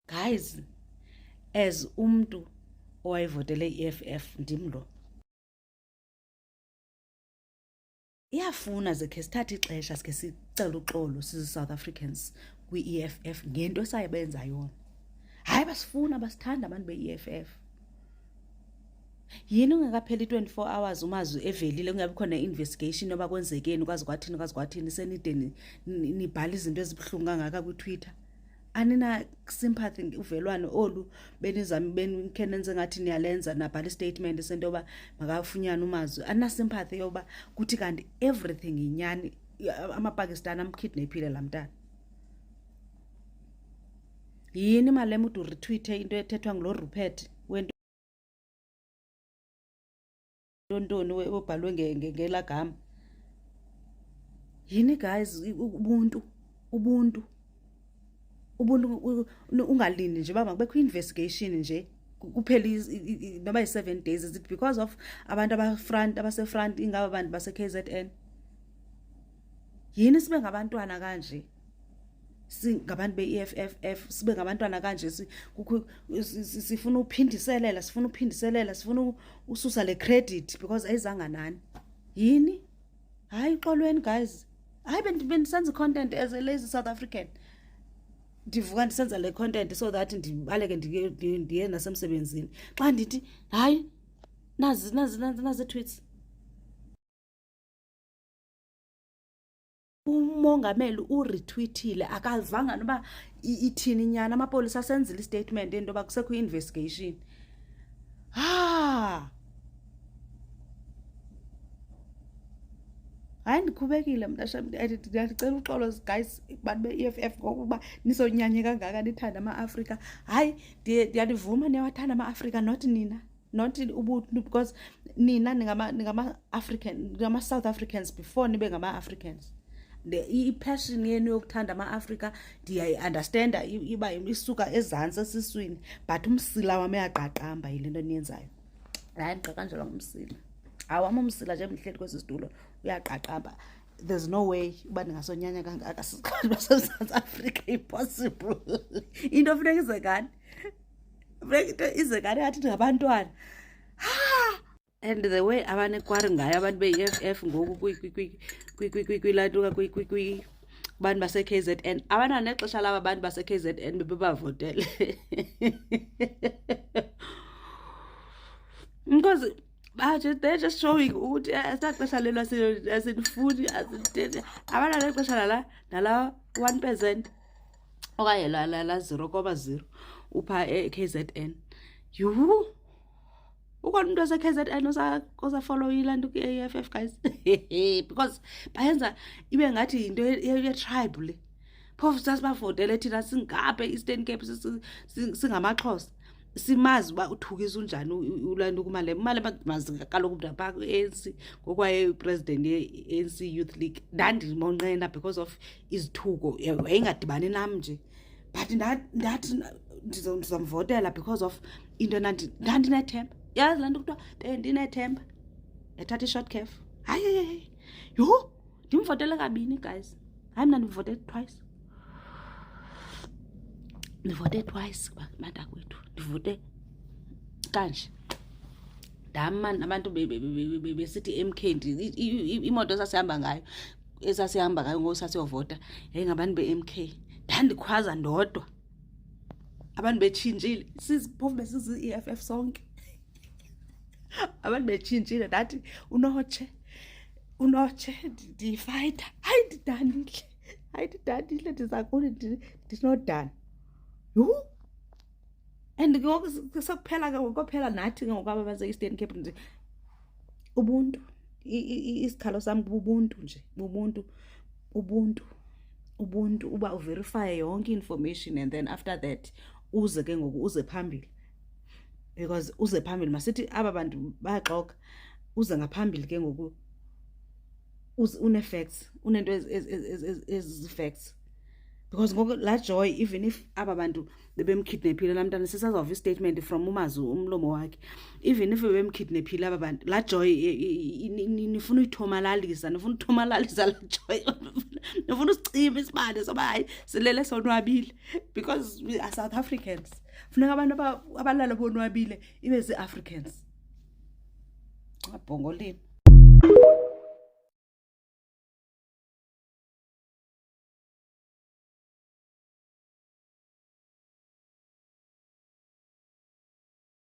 Guys, as umntu owayevotele i-EFF ndimlo, iyafuna zekhe sithathe ixesha sikhe sicela uxolo sizi-South Africans kwi-EFF ngento esayibenza yona. Hayi basifuna basithanda abantu be-EFF. Yini ungekapheli 24 hours umazi evelile kungabi khona investigation noba kwenzekeni kwazi kwathini senide nibhala izinto ezibuhlungu kangaka kwi-Twitter? Anina sympathy uvelwano olu benizami benikhenenze ngathi niyalenza nabhala istatement sento yoba makafunyane umazwi. Anina sympathy yoba kuthi kanti everything inyani amaPakistan amkidnaphile lamntana. Yini mali emudu retweet into ethethwa ngulo Rupert wento ntoni obhalwe ngelagama. Yini guys, ubuntu ungalindi nje baba kubekho investigation nje kuphela noba yi7 days. Is it because of abantu abasefront ingaba abantu base KZN? Yini sibe ngabantwana kanje, singabantu be-EFF sibe ngabantwana kanje sifuna uphindiselela sifuna ususa le credit because ayizanga nani. Yini? Hayi xolweni guys. Hayi bendisenza content as a lazy South African. Ndivuka ndisenza le content so that ndibaleke ndiye nasemsebenzini. Xa ndithi hayi nazi tweets. Umongameli uretweetile akazivanga noba ithini nyana, amapolisa asenzile istatement into yoba kusekho investigation. Hayi ndikhubekile mntasha, ndiyacela uxolo guys bantu be-EFF ngokuba nisonyanye kangaka nithanda ama-Afrika. Hayi ndiyalivuma niyawathanda ama-Afrika, not nina, not ubuntu, because nina ningama-African, ningama-South Africans before nibe ngama-Africans. I-passion yenu yokuthanda ama-Afrika ndiyayi-understanda iba isuka ezantsi esiswini, but umsila wami uyaqaqamba yile nto niyenzayo. Hayi ndiqaqanjelwa ngumsila. Awami umsila nje mhleli kwesi situlo uyaqaqamba. There's no way uba ningasonyanya kangaka siqala baseSouth Africa, impossible. Into funeka izekani, funeka izekani yathi ngabantwana. And the way abanekwari ngayo abantu be-EFF ngoku kwilantuka bantu base-KZN, abantwana nexesha laba bantu base-KZN bebebavotele. Because they're just showing ukuthi asixesha lelo asinifuni asitheni. Abantwana nexesha nala 1% okanye la 0.0 upha e-KZN. Ukhona umuntu wase-KZN osafollow ilantu kwi-EFF guys. Because bayenza ibe ngathi yinto ye-tribe le. Phofu sasibavotele thina singapha e-Eastern Cape singamaXhosa. Simazi uba uthukisa unjani ulantu kumale mazi kaloku mntu apha ku-ANC ngokwaye president ye-ANC Youth League. Ndandimonqena because of izithuko yayingadibani nam nje, but ndathi ndizamvotela because of into ndandinethemba. Yazi laa nto kuthiwa bendinethemba ethatha i-short curve. Hayi ndimvotele kabini guys. Hayi mna ndivotele twice. Ndivote twice bantakwethu, ndivote kanje. Damani abantu besithi MK imoto esasihamba ngayo ngosasiyovota yayingabantu be-MK. Ndandikhwaza ndodwa, abantu betshintshile, siziphofu besizi-EFF sonke. Abantu betshintshile, ndathi unotshe ndiyifayitha. Hayi ndidanile ndizakuni ndinodana. And sekuphela ngokuphela nathi ngokwaba base-Eastern Cape nje ubuntu. Isikhalo sami ubuntu nje, ubuntu uba uverify yonke information and then after that uze ke ngoku uze phambili. Because uze phambili masithi aba bantu baxoka, uze ngaphambili ke ngoku une-facts, unento ezi facts. because ngoku laa Joy, even if aba bantu bebemkidnaphile laa mntana, sisazawuva istatement from uMazu umlomo wakhe, even if bebemkidnaphile aba bantu, laa Joy nifuna uyithomalalisa, nifuna uthomalalisa laa Joy, nifuna usicima isibane soba hayi silele sonwabile, because we are South Africans. Funeka abantu abalala bonwabile ibe zii-Africans. Abhongoleni.